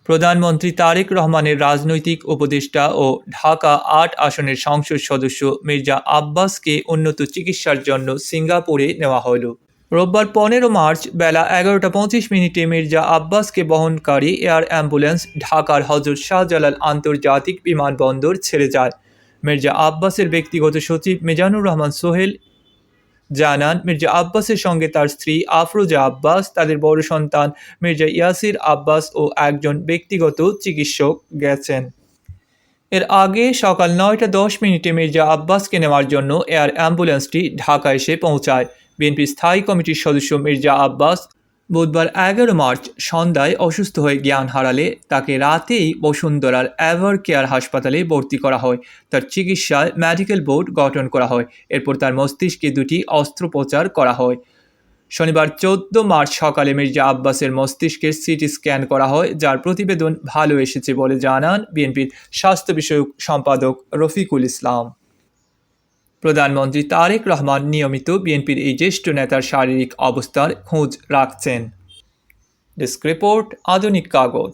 প্রধানমন্ত্রী তারেক রহমানের রাজনৈতিক উপদেষ্টা ও ঢাকা ৮ আসনের সংসদ সদস্য মির্জা আব্বাসকে উন্নত চিকিৎসার জন্য সিঙ্গাপুরে নেওয়া হলো। রোববার ১৫ মার্চ বেলা ১১টা ২৫ মিনিটে মির্জা আব্বাসকে বহনকারী এয়ার অ্যাম্বুলেন্স ঢাকার হজরত শাহজালাল আন্তর্জাতিক বিমানবন্দর ছেড়ে যায়। মির্জা আব্বাসের ব্যক্তিগত সচিব মিজানুর রহমান সোহেল জানান, মির্জা আব্বাসের সঙ্গে তার স্ত্রী আফরোজা আব্বাস, তাদের বড় সন্তান মির্জা ইয়াসির আব্বাস ও একজন ব্যক্তিগত চিকিৎসক গেছেন। এর আগে সকাল ৯টা ১০ মিনিটে মির্জা আব্বাসকে নেওয়ার জন্য এয়ার অ্যাম্বুলেন্সটি ঢাকা এসে পৌঁছায়। বিএনপি স্থায়ী কমিটির সদস্য মির্জা আব্বাস বুধবার ১১ মার্চ সন্ধ্যায় অসুস্থ হয়ে জ্ঞান হারালে তাকে রাতেই বসুন্ধরার এভার কেয়ার হাসপাতালে ভর্তি করা হয়। তার চিকিৎসায় মেডিকেল বোর্ড গঠন করা হয়। এরপর তার মস্তিষ্কে ২টি অস্ত্রোপচার করা হয়। শনিবার ১৪ মার্চ সকালে মির্জা আব্বাসের মস্তিষ্কের সিটি স্ক্যান করা হয়, যার প্রতিবেদন ভালো এসেছে বলে জানান বিএনপির স্বাস্থ্য বিষয়ক সম্পাদক রফিকুল ইসলাম। প্রধানমন্ত্রী তারেক রহমান নিয়মিত বিএনপির এই জ্যেষ্ঠ নেতার শারীরিক অবস্থার খোঁজ রাখছেন। ডেস্ক রিপোর্ট, আধুনিক কাগজ।